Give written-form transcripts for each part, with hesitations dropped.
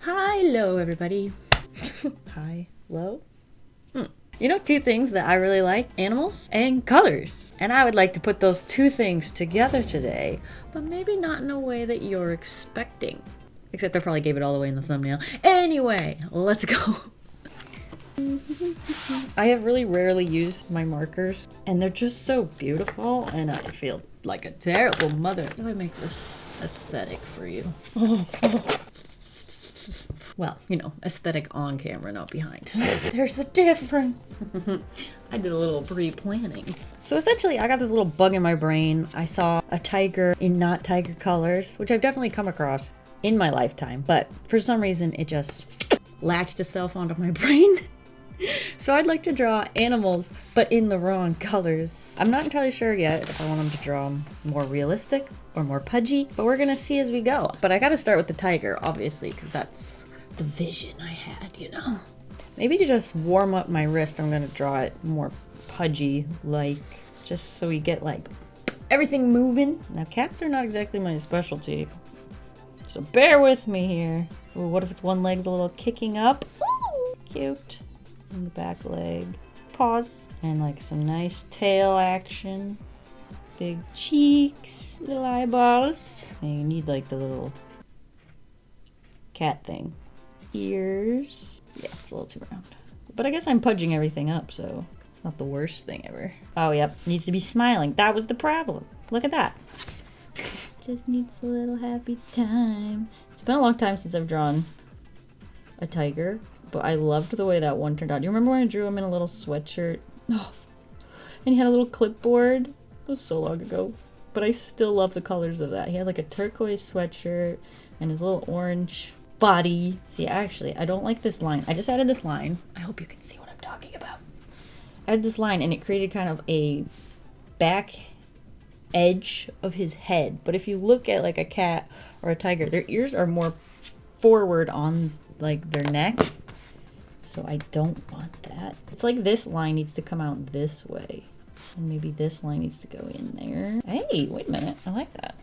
Hi-lo, everybody. Hi-lo? You know, two things that I really like, animals and colors. And I would like to put those two things together today, but maybe not in a way that you're expecting. Except I probably gave it all away in the thumbnail. Anyway, let's go. I have really rarely used my markers, and they're just so beautiful, and I feel like a terrible mother. How do I make this aesthetic for you? Well, you know, aesthetic on camera, not behind. There's a difference. I did a little pre-planning. So essentially, I got this little bug in my brain. I saw a tiger in not tiger colors, which I've definitely come across in my lifetime, but for some reason, it just latched itself onto my brain. So I'd like to draw animals, but in the wrong colors. I'm not entirely sure yet if I want them to draw more realistic or more pudgy, but we're gonna see as we go. But I gotta start with the tiger, obviously, because that's the vision I had, you know? Maybe to just warm up my wrist, I'm gonna draw it more pudgy-like, just so we get, like, everything moving. Now, cats are not exactly my specialty, so bear with me here. Ooh, what if its one leg's a little kicking up? Ooh, cute. And the back leg. Paws. And, like, some nice tail action. Big cheeks, little eyeballs. And you need, like, the little cat thing. Ears. Yeah, it's a little too round. But I guess I'm pudging everything up, so it's not the worst thing ever. Oh, yep. Needs to be smiling. That was the problem. Look at that. Just needs a little happy time. It's been a long time since I've drawn a tiger, but I loved the way that one turned out. Do you remember when I drew him in a little sweatshirt? Oh, and he had a little clipboard. It was so long ago, but I still love the colors of that. He had like a turquoise sweatshirt and his little orange body. See, actually, I don't like this line. I just added this line. I hope you can see what I'm talking about. I added this line and it created kind of a back edge of his head. But if you look at like a cat or a tiger, their ears are more forward on like their neck. So I don't want that. It's like this line needs to come out this way. And maybe this line needs to go in there. Hey, wait a minute. I like that.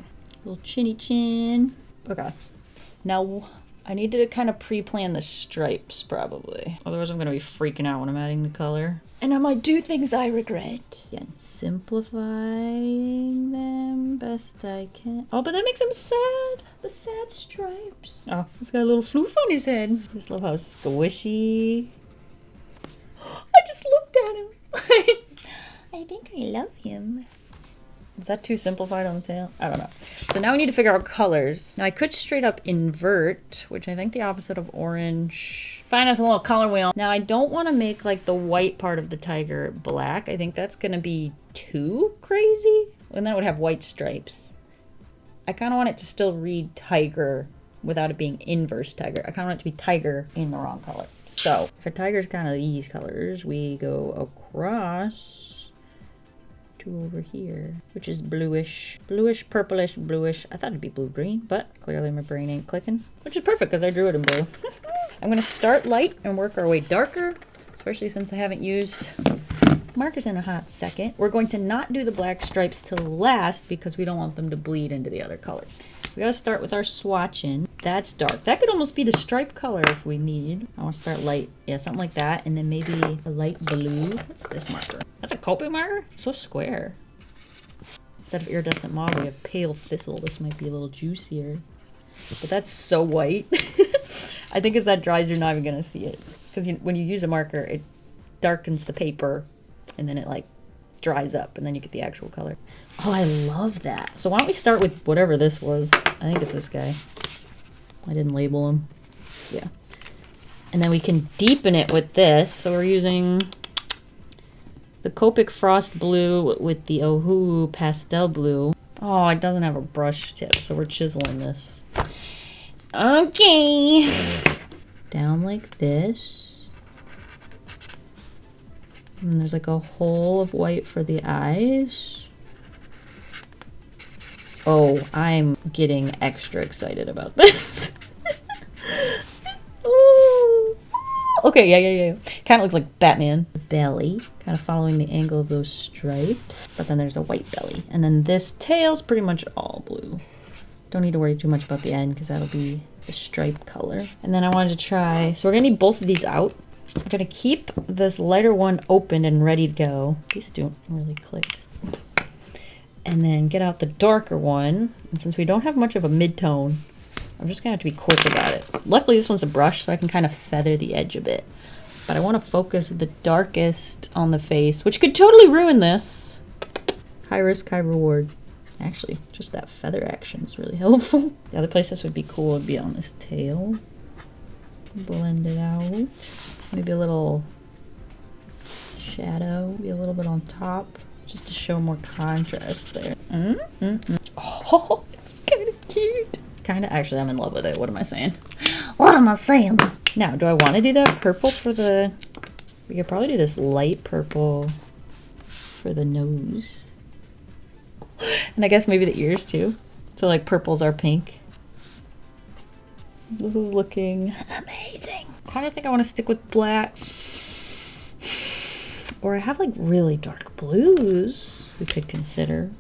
Little chinny chin. Okay. Now, I need to kind of pre-plan the stripes, probably. Otherwise, I'm going to be freaking out when I'm adding the color. And I might do things I regret. Again, simplifying them best I can. Oh, but that makes him sad. The sad stripes. Oh, he's got a little floof on his head. I just love how squishy. I just looked at him. I think I love him. Is that too simplified on the tail? I don't know. So now we need to figure out colors. Now I could straight up invert, which I think the opposite of orange. Find us a little color wheel. Now I don't want to make like the white part of the tiger black. I think that's going to be too crazy. And then it would have white stripes. I kind of want it to still read tiger without it being inverse tiger. I kind of want it to be tiger in the wrong color. So if a tiger's kind of these colors, we go across to over here, which is bluish, purplish, bluish. I thought it'd be blue-green, but clearly my brain ain't clicking, which is perfect because I drew it in blue. I'm gonna start light and work our way darker, especially since I haven't used markers in a hot second. We're going to not do the black stripes till last because we don't want them to bleed into the other colors. We gotta start with our swatching. That's dark. That could almost be the stripe color if we need. I want to start light. Yeah, something like that. And then maybe a light blue. What's this marker? That's a Copic marker? It's so square. Instead of iridescent mauve, we have pale thistle. This might be a little juicier. But that's so white. I think as that dries, you're not even going to see it. Because when you use a marker, it darkens the paper. And then it like dries up. And then you get the actual color. Oh, I love that. So why don't we start with whatever this was. I think it's this guy. I didn't label him. Yeah. And then we can deepen it with this. So we're using the Copic Frost Blue with the Wooo Pastel Blue. Oh, it doesn't have a brush tip, so we're chiseling this. Okay. Down like this. And there's like a hole of white for the eyes. Oh, I'm getting extra excited about this. Ooh. Okay, yeah. Kind of looks like Batman. Belly, kind of following the angle of those stripes. But then there's a white belly. And then this tail's pretty much all blue. Don't need to worry too much about the end because that'll be the stripe color. And then I wanted to try, so we're gonna need both of these out. I'm gonna keep this lighter one open and ready to go. These don't really click. And then get out the darker one. And since we don't have much of a mid-tone, I'm just gonna have to be quick about it. Luckily this one's a brush, so I can kind of feather the edge a bit. But I want to focus the darkest on the face, which could totally ruin this. High risk, high reward. Actually, just that feather action is really helpful. The other place this would be cool would be on this tail. Blend it out. Maybe a little shadow, maybe a little bit on top, just to show more contrast there. Oh, it's kind of cute. Kind of, actually, I'm in love with it. What am I saying? What am I saying? Now, do I want to do that purple for the... We could probably do this light purple for the nose. And I guess maybe the ears too. So like purples are pink. This is looking amazing. Kind of think I want to stick with black. Or I have like really dark blues we could consider.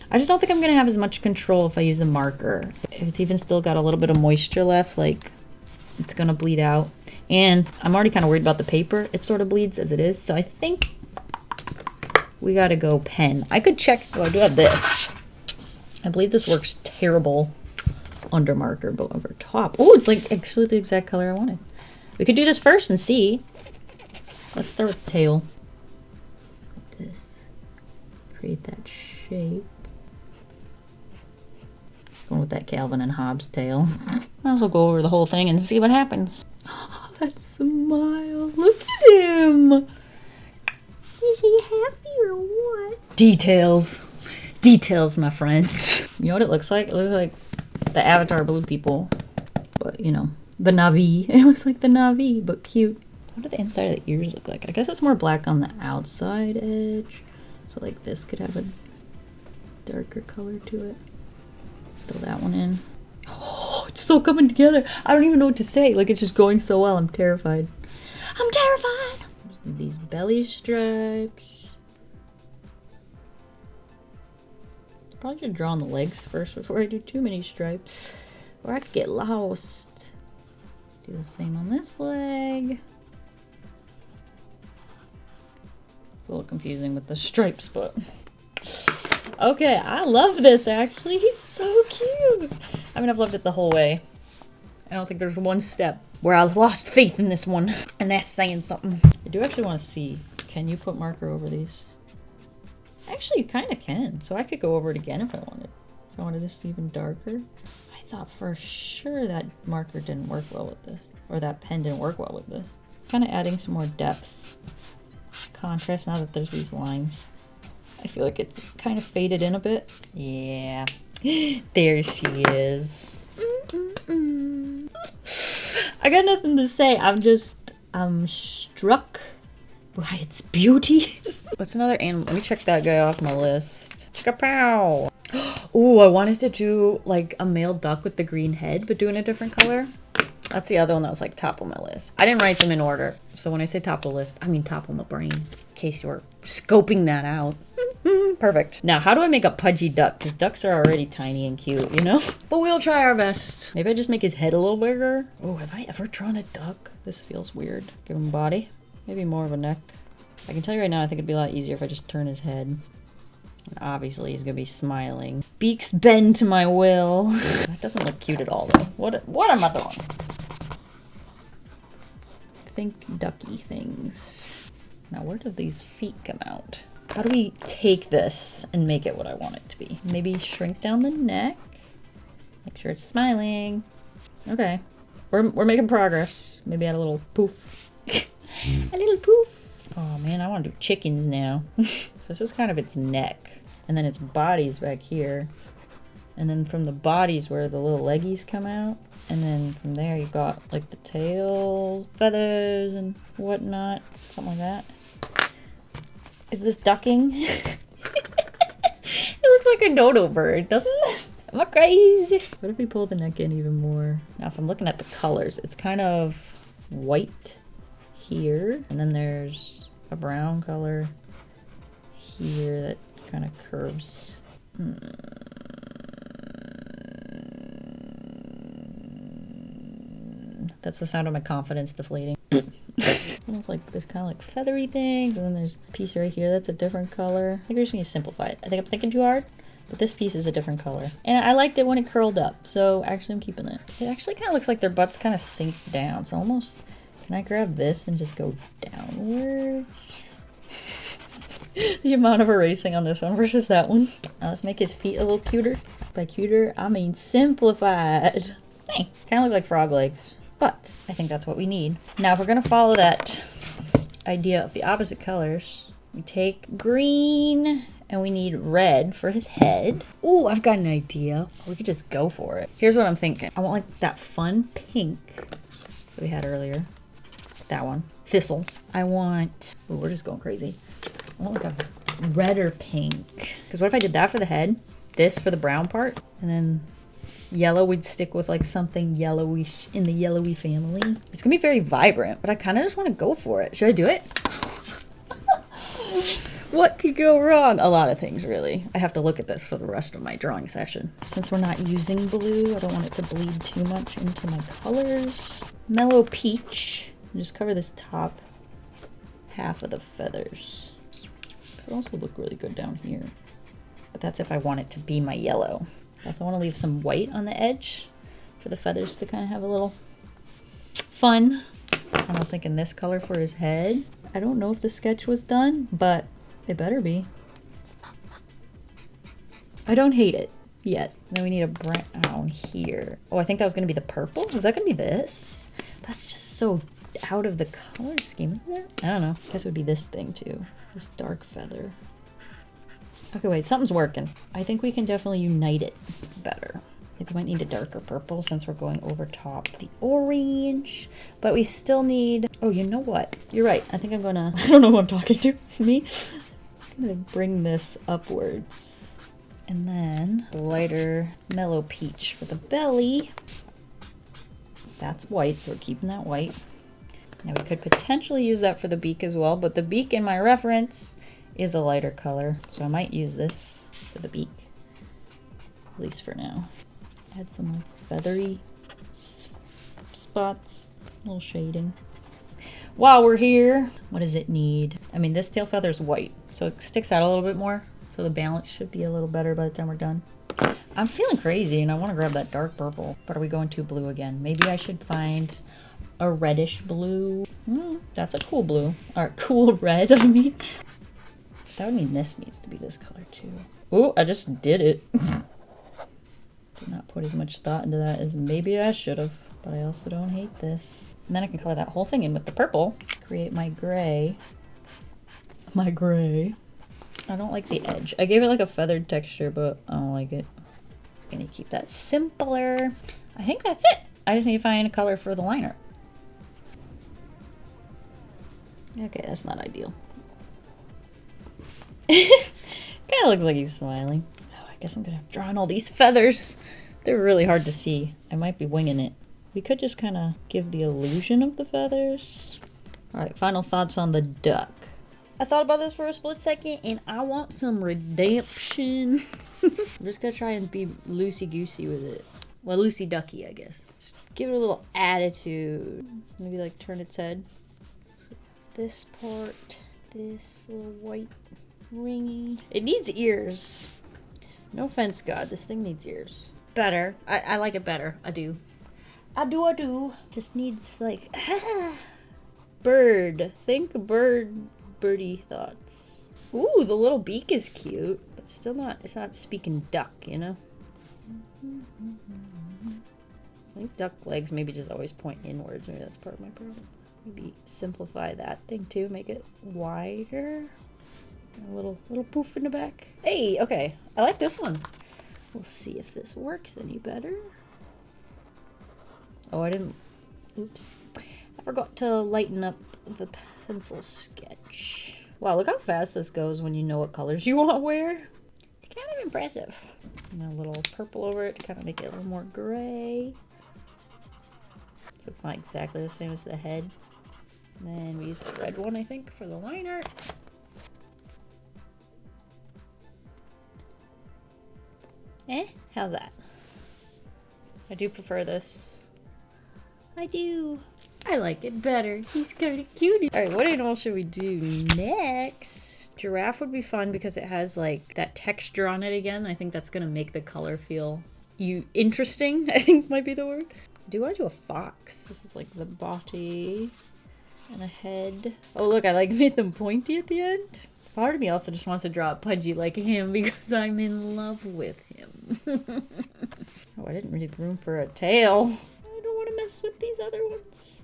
I just don't think I'm going to have as much control if I use a marker. If it's even still got a little bit of moisture left, like it's going to bleed out. And I'm already kind of worried about the paper. It sort of bleeds as it is. So I think we got to go pen. I could check. Oh, I do have this. I believe this works terrible under marker, but over top. Oh, it's like actually the exact color I wanted. We could do this first and see. Let's start with the tail. This. Create that shape. Going with that Calvin and Hobbes tail. Might as well go over the whole thing and see what happens. Oh, that smile. Look at him. Is he happy or what? Details. Details, my friends. You know what it looks like? It looks like the Avatar blue people. But, you know, the Na'vi. It looks like the Na'vi, but cute. What do the inside of the ears look like? I guess it's more black on the outside edge. So, like, this could have a darker color to it. Fill that one in. Oh, it's still coming together. I don't even know what to say. Like, it's just going so well. I'm terrified. I'm terrified. Just need these belly stripes. Probably should draw on the legs first before I do too many stripes. Or I could get lost. Do the same on this leg. It's a little confusing with the stripes, but... Okay, I love this actually. He's so cute. I mean, I've loved it the whole way. I don't think there's one step where I lost faith in this one. And that's saying something. I do actually want to see, can you put marker over these? Actually, you kind of can. So I could go over it again if I wanted. If I wanted this even darker. I thought for sure that marker didn't work well with this. Or that pen didn't work well with this. Kind of adding some more depth. Contrast now that there's these lines. I feel like it's kind of faded in a bit. Yeah. There she is. I got nothing to say. I'm struck by its beauty. What's another animal? Let me check that guy off my list. Kapow! Ooh, I wanted to do like a male duck with the green head, but doing a different color. That's the other one that was like top of my list. I didn't write them in order. So when I say top of the list, I mean top of my brain. In case you were scoping that out. Perfect. Now, how do I make a pudgy duck? Because ducks are already tiny and cute, you know? But we'll try our best. Maybe I just make his head a little bigger. Oh, have I ever drawn a duck? This feels weird. Give him a body. Maybe more of a neck. I can tell you right now, I think it'd be a lot easier if I just turn his head. And obviously, he's gonna be smiling. Beaks bend to my will. That doesn't look cute at all, though. What am I doing? Think ducky things. Now, where do these feet come out? How do we take this and make it what I want it to be? Maybe shrink down the neck. Make sure it's smiling. Okay. We're making progress. Maybe add a little poof. A little poof. Oh man, I want to do chickens now. So this is kind of its neck. And then its body's back here. And then from the body's where the little leggies come out. And then from there you got like the tail, feathers and whatnot. Something like that. Is this ducking? It looks like a dodo bird, doesn't it? Am I crazy? What if we pull the neck in even more? Now if I'm looking at the colors, it's kind of white here. And then there's a brown color here that kind of curves. good. That's the sound of my confidence deflating. Almost like there's kind of like feathery things, and then there's a piece right here that's a different color. I think we're just gonna simplify it. I think I'm thinking too hard, but this piece is a different color. And I liked it when it curled up, so actually I'm keeping it. It actually kind of looks like their butts kind of sink down, so almost, can I grab this and just go downwards? The amount of erasing on this one versus that one. Now let's make his feet a little cuter. By cuter, I mean simplified. Hey, kind of look like frog legs, but I think that's what we need. Now, if we're gonna follow that idea of the opposite colors, we take green and we need red for his head. Ooh, I've got an idea. We could just go for it. Here's what I'm thinking. I want like that fun pink that we had earlier. That one. Thistle. I want, ooh, we're just going crazy. I want like a redder pink. Because what if I did that for the head, this for the brown part, and then yellow would stick with like something yellowish in the yellowy family. It's gonna be very vibrant, but I kind of just want to go for it. Should I do it? What could go wrong? A lot of things, really. I have to look at this for the rest of my drawing session. Since we're not using blue, I don't want it to bleed too much into my colors. Mellow peach. Just cover this top half of the feathers. This will also look really good down here. But that's if I want it to be my yellow. I also want to leave some white on the edge for the feathers to kind of have a little fun. I was thinking this color for his head. I don't know if the sketch was done, but it better be. I don't hate it yet. Then we need a brown here. Oh, I think that was going to be the purple. Is that going to be this? That's just so out of the color scheme, isn't it? I don't know. I guess it would be this thing too. This dark feather. Okay, wait, something's working. I think we can definitely unite it better. I think we might need a darker purple since we're going over top the orange. But we still need, oh, you know what? You're right. I think I'm gonna, I don't know who I'm talking to. Me? I'm gonna bring this upwards. And then lighter mellow peach for the belly. That's white, so we're keeping that white. Now we could potentially use that for the beak as well, but the beak in my reference is a lighter color, so I might use this for the beak, at least for now. Add some like feathery spots, a little shading. While we're here, what does it need? I mean, this tail feather is white, so it sticks out a little bit more, so the balance should be a little better by the time we're done. I'm feeling crazy and I want to grab that dark purple, but are we going too blue again? Maybe I should find a reddish blue. That's a cool blue, or cool red, I mean. That would mean this needs to be this color too. Oh, I just did it. Did not put as much thought into that as maybe I should have, but I also don't hate this. And then I can color that whole thing in with the purple, create my gray. My gray. I don't like the edge. I gave it like a feathered texture, but I don't like it. I'm gonna keep that simpler. I think that's it. I just need to find a color for the liner. Okay, that's not ideal. Kind of looks like he's smiling. Oh, I guess I'm gonna have to draw on all these feathers. They're really hard to see. I might be winging it. We could just kind of give the illusion of the feathers. All right, final thoughts on the duck. I thought about this for a split second and I want some redemption. I'm just gonna try and be loosey-goosey with it. Well, loosey-ducky, I guess. Just give it a little attitude. Maybe like turn its head. This part, this little white ringy. It needs ears. No offense, God, this thing needs ears. Better. I like it better. I do. I do. Just needs like bird. Think bird, birdie thoughts. Ooh, the little beak is cute, but still not, it's not speaking duck, you know? I think duck legs maybe just always point inwards. Maybe that's part of my problem. Maybe simplify that thing too, make it wider. A little poof in the back. Hey, okay, I like this one. We'll see if this works any better. Oh, I didn't, oops. I forgot to lighten up the pencil sketch. Wow, look how fast this goes when you know what colors you want to wear. It's kind of impressive. And a little purple over it to kind of make it a little more gray. So it's not exactly the same as the head. And then we use the red one, I think, for the liner. How's that? I do prefer this. I do. I like it better. He's kind of cute. All right, what animal should we do next? Giraffe would be fun because it has like that texture on it again. I think that's gonna make the color feel interesting, I think might be the word. I do want to do a fox. This is like the body and a head. Oh look, I like made them pointy at the end. Part of me also just wants to draw a Pudgy like him because I'm in love with him. Oh, I didn't really have room for a tail. I don't want to mess with these other ones.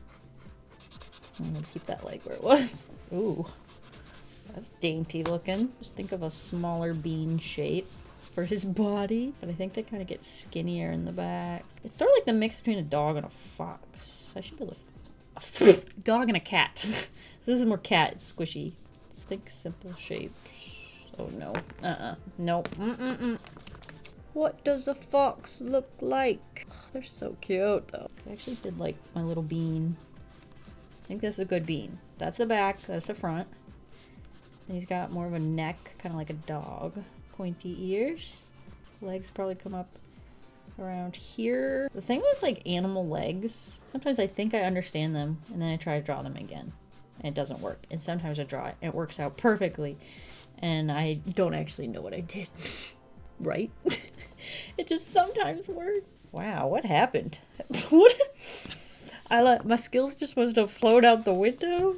I'm gonna keep that leg where it was. Ooh, that's dainty looking. Just think of a smaller bean shape for his body. But I think they kind of get skinnier in the back. It's sort of like the mix between a dog and a fox. I should build a dog and a cat. So this is more cat, it's squishy. Let's think simple shapes. Oh no, no. What does a fox look like? Oh, they're so cute though. I actually did like my little bean. I think this is a good bean. That's the back, that's the front. And he's got more of a neck, kind of like a dog. Pointy ears. Legs probably come up around here. The thing with like animal legs, sometimes I think I understand them and then I try to draw them again and it doesn't work. And sometimes I draw it and it works out perfectly and I don't actually know what I did. Right? It just sometimes works. Wow, what happened? What? My skills just must have flown out the window?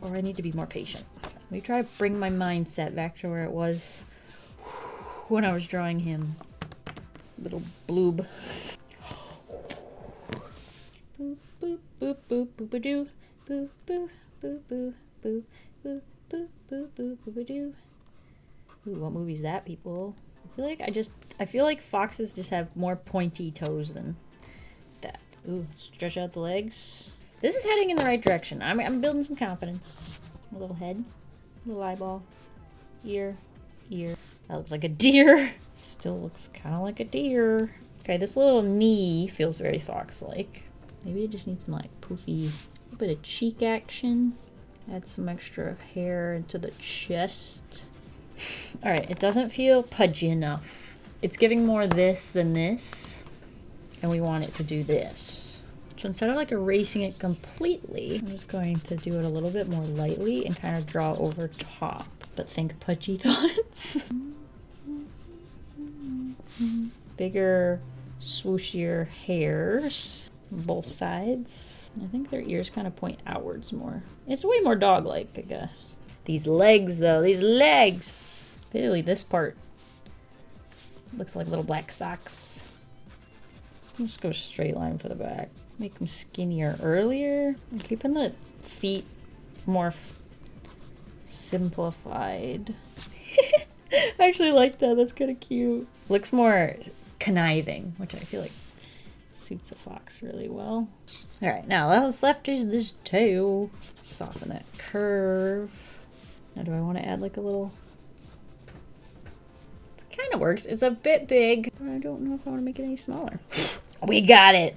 Or I need to be more patient. Let me try to bring my mindset back to where it was when I was drawing him. Little bloob. Boop, boop, boop, boop, boop, doo. Boop, boop, boop, boop, boop, boop, boop, boop, boop, boop, doo. Ooh, what movie's that, people? I feel like foxes just have more pointy toes than that. Ooh, stretch out the legs. This is heading in the right direction. I'm building some confidence. A little head, a little eyeball, ear. That looks like a deer. Still looks kind of like a deer. Okay, this little knee feels very fox-like. Maybe it just needs some like poofy, a bit of cheek action. Add some extra hair into the chest. All right, it doesn't feel pudgy enough. It's giving more this than this, and we want it to do this. So instead of like erasing it completely, I'm just going to do it a little bit more lightly and kind of draw over top. But think pudgy thoughts. Bigger, swooshier hairs on both sides. I think their ears kind of point outwards more. It's way more dog-like, I guess. These legs, though, these legs! Particularly this part. Looks like little black socks. I'll just go straight line for the back. Make them skinnier earlier. I'm keeping the feet more simplified. I actually like that. That's kind of cute. Looks more conniving, which I feel like suits a fox really well. All right, now all that's left is this tail. Soften that curve. Now do I want to add like a little... It kind of works. It's a bit big, but I don't know if I want to make it any smaller. We got it!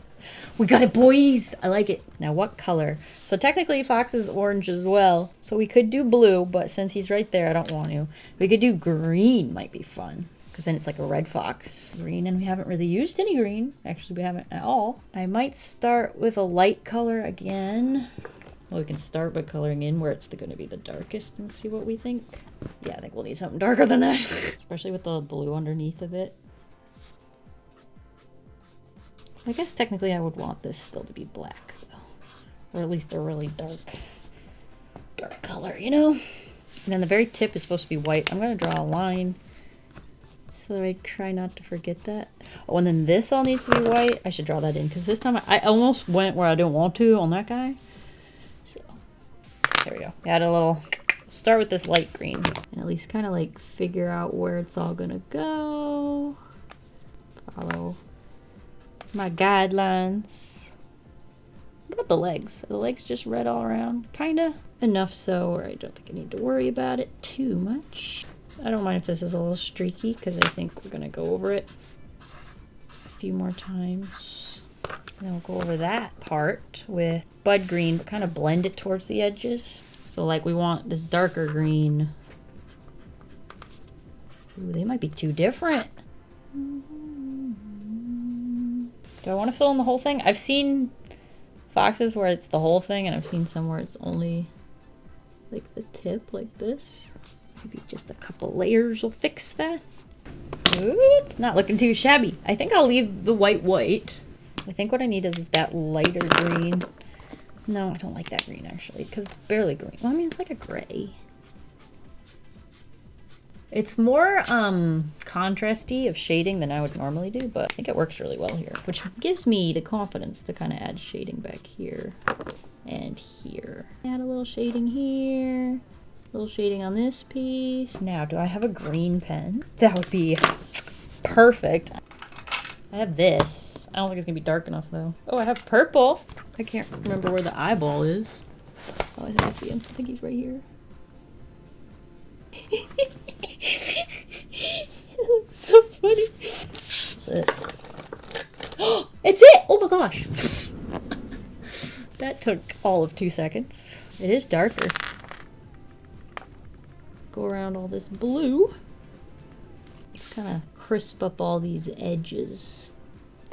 We got it, boys! I like it. Now what color? So technically fox is orange as well. So we could do blue, but since he's right there, I don't want to. We could do green, might be fun. Because then it's like a red fox. Green, and we haven't really used any green. Actually, we haven't at all. I might start with a light color again. Well, we can start by coloring in where it's going to be the darkest and see what we think. Yeah, I think we'll need something darker than that. Especially with the blue underneath of it. So I guess technically I would want this still to be black, though. Or at least a really dark color, you know? And then the very tip is supposed to be white. I'm going to draw a line so that I try not to forget that. Oh, and then this all needs to be white. I should draw that in because this time I almost went where I didn't want to on that guy. So there we go. Add a little, start with this light green and at least kind of like figure out where it's all gonna go. Follow my guidelines. What about the legs? Are the legs just red all around? Kinda. Enough so where I don't think I need to worry about it too much. I don't mind if this is a little streaky because I think we're gonna go over it a few more times. And then we'll go over that part with bud green, but kind of blend it towards the edges. So like we want this darker green. Ooh, they might be too different. Do I want to fill in the whole thing? I've seen foxes where it's the whole thing, and I've seen some where it's only like the tip, like this. Maybe just a couple layers will fix that. Ooh, it's not looking too shabby. I think I'll leave the white. I think what I need is that lighter green. No, I don't like that green actually, because it's barely green. Well, I mean, it's like a gray. It's more contrasty of shading than I would normally do, but I think it works really well here, which gives me the confidence to kind of add shading back here and here. Add a little shading here, a little shading on this piece. Now, do I have a green pen? That would be perfect. I have this. I don't think it's gonna be dark enough though. Oh, I have purple. I can't remember where the eyeball is. Oh, I think I see him. I think he's right here. It looks so funny. What's this? Oh, it's it! Oh my gosh! That took all of 2 seconds. It is darker. Go around all this blue. Kind of crisp up all these edges.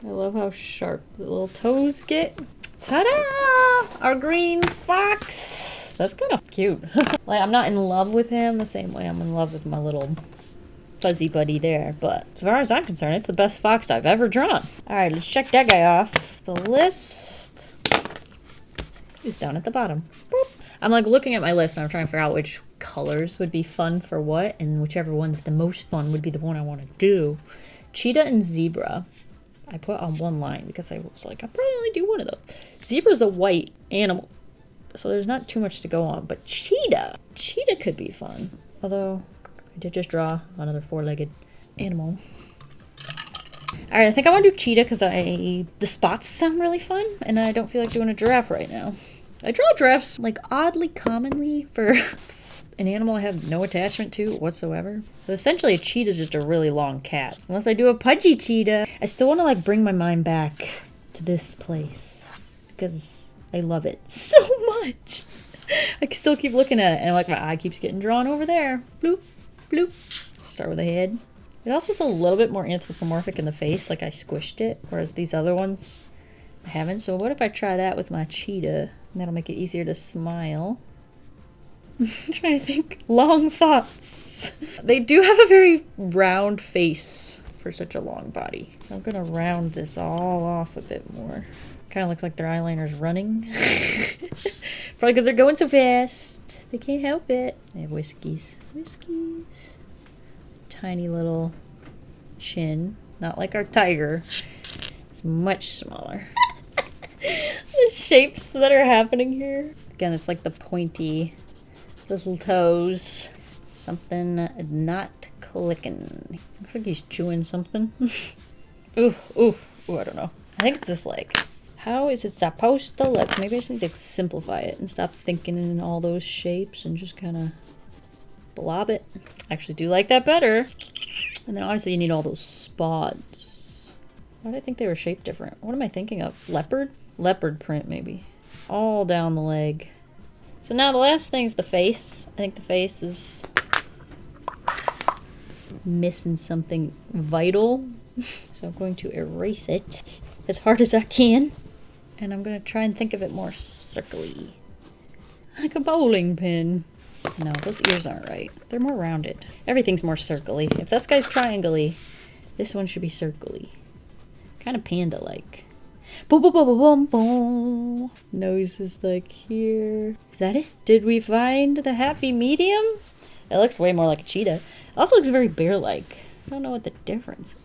I love how sharp the little toes get. Ta-da! Our green fox! That's kind of cute. Like, I'm not in love with him the same way I'm in love with my little fuzzy buddy there, but as far as I'm concerned, it's the best fox I've ever drawn. Alright, let's check that guy off the list. Who's down at the bottom? Boop. I'm like looking at my list and I'm trying to figure out which colors would be fun for what, and whichever one's the most fun would be the one I want to do. Cheetah and zebra. I put on one line because I was like, I'll probably only do one of those. Zebra's a white animal, so there's not too much to go on, but cheetah could be fun. Although, I did just draw another four-legged animal. Alright, I think I want to do cheetah because the spots sound really fun, and I don't feel like doing a giraffe right now. I draw giraffes, like, oddly commonly for an animal I have no attachment to whatsoever. So essentially a cheetah is just a really long cat. Unless I do a pudgy cheetah. I still want to like bring my mind back to this place because I love it so much. I can still keep looking at it and like my eye keeps getting drawn over there. Bloop, bloop. Start with the head. It also is a little bit more anthropomorphic in the face, like I squished it, whereas these other ones I haven't. So what if I try that with my cheetah? And that'll make it easier to smile. I'm trying to think. Long thoughts. They do have a very round face for such a long body. I'm gonna round this all off a bit more. Kind of looks like their eyeliner's running. Probably because they're going so fast. They can't help it. They have whiskies. Whiskies. Tiny little chin. Not like our tiger. It's much smaller. The shapes that are happening here. Again, it's like the pointy little toes. Something not clicking. Looks like he's chewing something. Ooh, ooh, ooh, I don't know. I think it's this leg. How is it supposed to look? Maybe I just need to simplify it and stop thinking in all those shapes and just kind of blob it. I actually do like that better. And then obviously you need all those spots. Why did I think they were shaped different? What am I thinking of? Leopard? Leopard print, maybe. All down the leg. So now the last thing's the face. I think the face is missing something vital. So I'm going to erase it as hard as I can. And I'm going to try and think of it more circly. Like a bowling pin. No, those ears aren't right. They're more rounded. Everything's more circly. If this guy's triangle-y, this one should be circly. Kind of panda-like. Boom, boom, boom, boom, boom. Nose is like here. Is that it? Did we find the happy medium? It looks way more like a cheetah. It also looks very bear-like. I don't know what the difference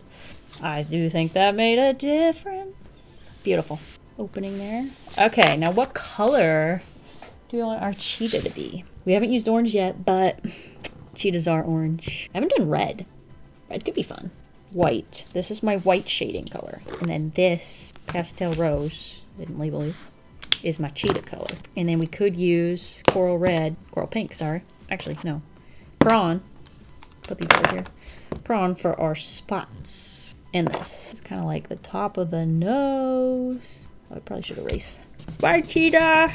is. I do think that made a difference. Beautiful. Opening there. Okay, now what color do we want our cheetah to be? We haven't used orange yet, but cheetahs are orange. I haven't done red. Red could be fun. White. This is my white shading color. And then this pastel rose, didn't label these, is my cheetah color. And then we could use coral red, coral pink, sorry. Actually, no. Prawn. Put these over here. Prawn for our spots. And this. It's kind of like the top of the nose. Oh, I probably should erase. Bye, cheetah!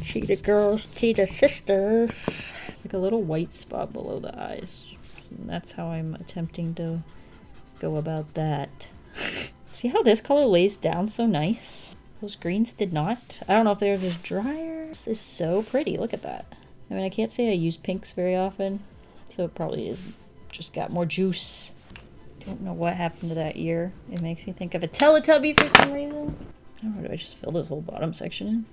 Cheetah girls, cheetah sisters. It's like a little white spot below the eyes. And that's how I'm attempting to go about that. See how this color lays down so nice? Those greens did not. I don't know if they were just drier. This is so pretty. Look at that. I mean, I can't say I use pinks very often, so it probably is just got more juice. Don't know what happened to that ear. It makes me think of a Teletubby for some reason. I don't know, do I just fill this whole bottom section in?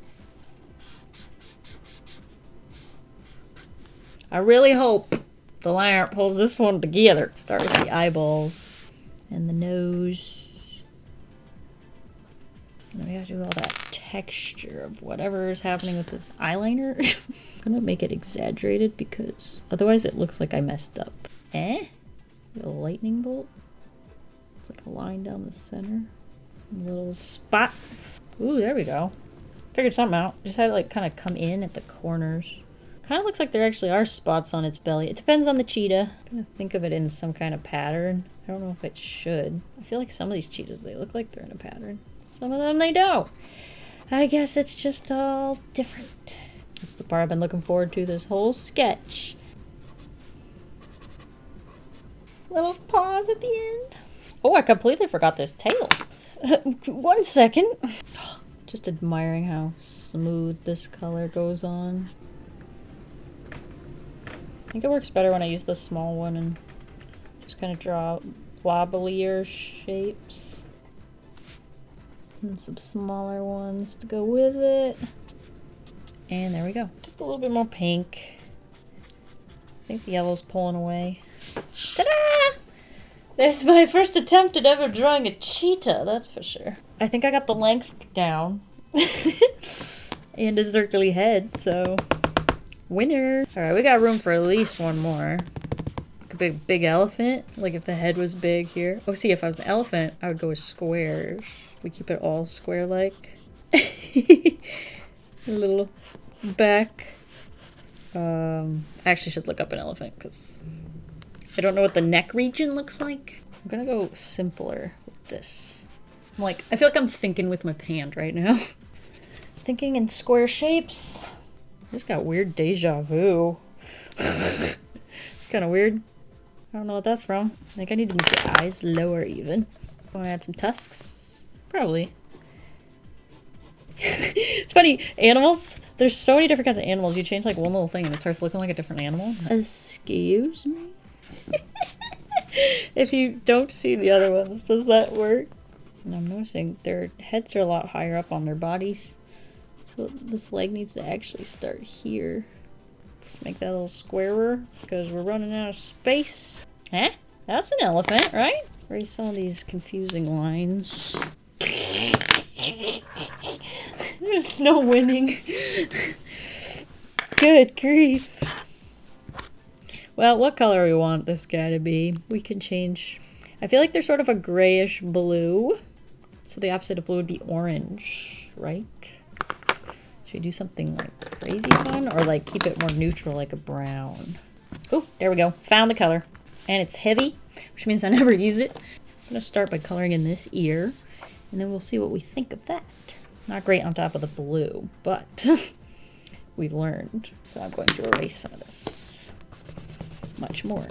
I really hope the liner pulls this one together. Start with the eyeballs and the nose. And then we have to do all that texture of whatever is happening with this eyeliner. I'm gonna make it exaggerated because otherwise it looks like I messed up. A lightning bolt. It's like a line down the center. Little spots. Ooh, there we go. Figured something out. Just had it like kind of come in at the corners. Kind of looks like there actually are spots on its belly. It depends on the cheetah. I'm gonna think of it in some kind of pattern. I don't know if it should. I feel like some of these cheetahs, they look like they're in a pattern. Some of them they don't. I guess it's just all different. That's the part I've been looking forward to this whole sketch. Little paws at the end. Oh, I completely forgot this tail. 1 second. Just admiring how smooth this color goes on. I think it works better when I use the small one and just kind of draw wobblier shapes. And some smaller ones to go with it. And there we go. Just a little bit more pink. I think the yellow's pulling away. Ta-da! There's my first attempt at ever drawing a cheetah, that's for sure. I think I got the length down. And a circly head, so winner. Alright, we got room for at least one more. Like a big elephant, like if the head was big here. Oh, see, if I was an elephant, I would go with squares. We keep it all square-like. A little back. I actually should look up an elephant, because I don't know what the neck region looks like. I'm gonna go simpler with this. I feel like I'm thinking with my hand right now. Thinking in square shapes. I just got weird deja vu. It's kind of weird. I don't know what that's from. I think I need to make the eyes lower even. Want to add some tusks? Probably. It's funny, animals, there's so many different kinds of animals. You change like one little thing and it starts looking like a different animal. Excuse me? If you don't see the other ones, does that work? And I'm noticing their heads are a lot higher up on their bodies. So this leg needs to actually start here. Make that a little squarer because we're running out of space. Eh? That's an elephant, right? Erase some of these confusing lines. There's no winning. Good grief. Well, what color we want this guy to be, we can change. I feel like they're sort of a grayish blue. So the opposite of blue would be orange, right? Should we do something like crazy fun or like keep it more neutral like a brown? Oh, there we go. Found the color. And it's heavy, which means I never use it. I'm gonna start by coloring in this ear and then we'll see what we think of that. Not great on top of the blue, but we've learned. So I'm going to erase some of this. Much more.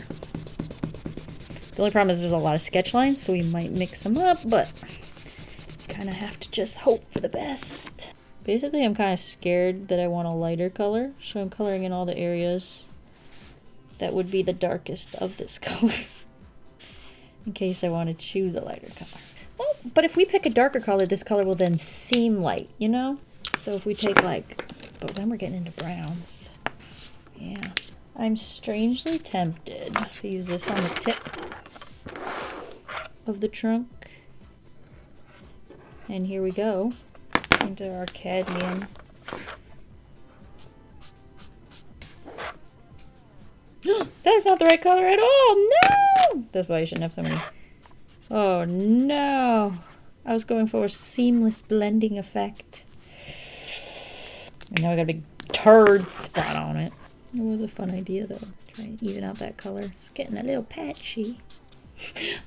The only problem is there's a lot of sketch lines, so we might mix them up, but kind of have to just hope for the best. Basically, I'm kind of scared that I want a lighter color, so I'm coloring in all the areas that would be the darkest of this color, in case I want to choose a lighter color. Well, but if we pick a darker color, this color will then seem light, you know? So if we take like, but then we're getting into browns. Yeah. I'm strangely tempted to use this on the tip of the trunk. And here we go into our cadmium. That's not the right color at all. No! That's why you shouldn't have so many. Oh no! I was going for a seamless blending effect. And now I got a big turd spot on it. It was a fun idea though. Try and even out that color. It's getting a little patchy.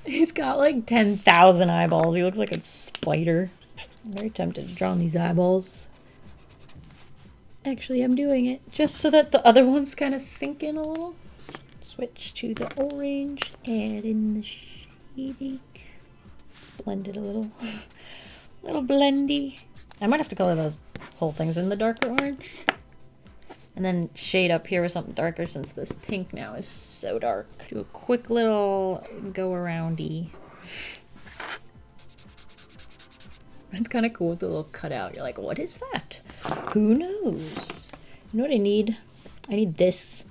He's got like 10,000 eyeballs. He looks like a spider. I'm very tempted to draw on these eyeballs. Actually, I'm doing it just so that the other ones kind of sink in a little. Switch to the orange. Add in the shading. Blend it a little. Little blendy. I might have to color those whole things in the darker orange. And then shade up here with something darker since this pink now is so dark. Do a quick little go aroundy. It's kind of cool with the little cutout. You're like, what is that? Who knows? You know what I need? I need this,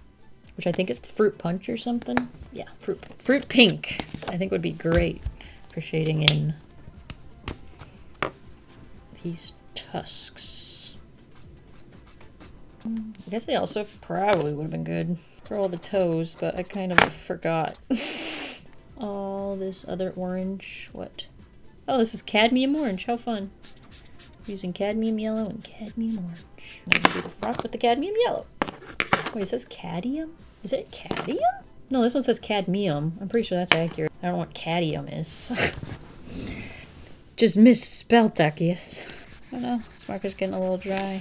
which I think is fruit punch or something. Yeah, fruit pink. I think would be great for shading in these tusks. I guess they also probably would have been good for all the toes, but I kind of forgot. All this other orange. What? Oh, this is cadmium orange. How fun. Using cadmium yellow and cadmium orange. Now you can do the frock with the cadmium yellow. Wait, it says cadmium? Is it cadmium? No, this one says cadmium. I'm pretty sure that's accurate. I don't know what cadmium is. Just misspelled, I guess. I don't know. This marker's getting a little dry.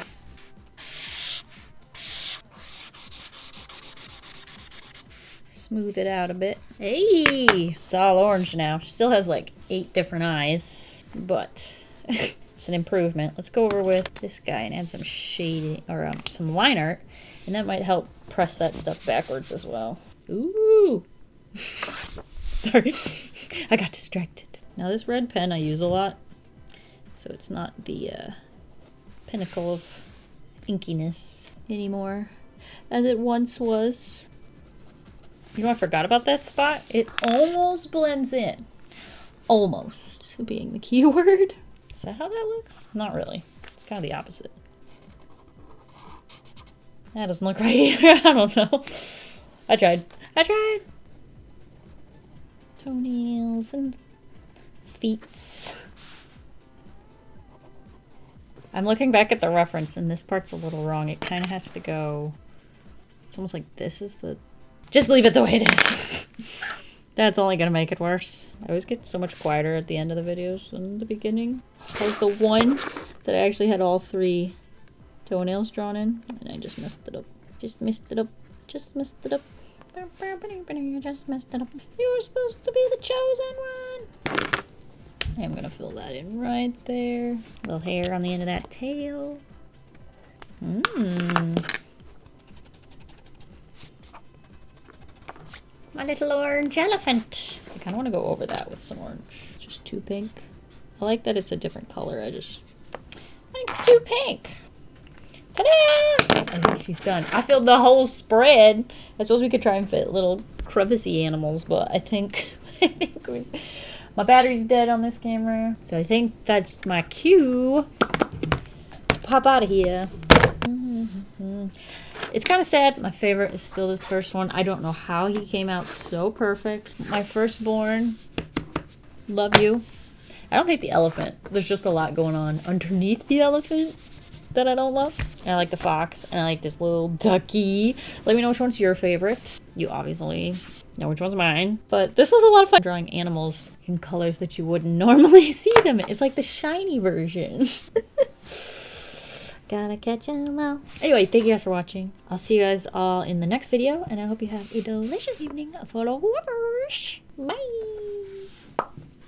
Smooth it out a bit. Hey! It's all orange now. Still has like 8 different eyes, but it's an improvement. Let's go over with this guy and add some shading, or some line art, and that might help press that stuff backwards as well. Ooh! Sorry. I got distracted. Now this red pen I use a lot, so it's not the pinnacle of inkiness anymore, as it once was. You know, I forgot about that spot. It almost blends in. Almost being the key word. Is that how that looks? Not really. It's kind of the opposite. That doesn't look right either. I don't know. I tried. Toenails and feet. I'm looking back at the reference and this part's a little wrong. It kind of has to go... It's almost like this is the... Just leave it the way it is. That's only gonna make it worse. I always get so much quieter at the end of the videos than the beginning. That was the one that I actually had all 3 toenails drawn in, and I just messed it up. Just messed it up. Just messed it up. Just messed it up. You were supposed to be the chosen one. I'm gonna fill that in right there. Little hair on the end of that tail. My little orange elephant. I kind of want to go over that with some orange. Just too pink. I like that it's a different color. I think it's too pink. Ta-da! I think she's done. I filled the whole spread. I suppose we could try and fit little crevicey animals, but I think my battery's dead on this camera. So I think that's my cue to pop out of here. It's kind of sad. My favorite is still this first one. I don't know how he came out so perfect. My firstborn. Love you. I don't hate the elephant. There's just a lot going on underneath the elephant that I don't love. I like the fox, and I like this little ducky. Let me know which one's your favorite. You obviously know which one's mine. But this was a lot of fun drawing animals in colors that you wouldn't normally see them in. It's like the shiny version. Gotta catch 'em all. Anyway, thank you guys for watching. I'll see you guys all in the next video, and I hope you have a delicious evening full of woofers. Bye!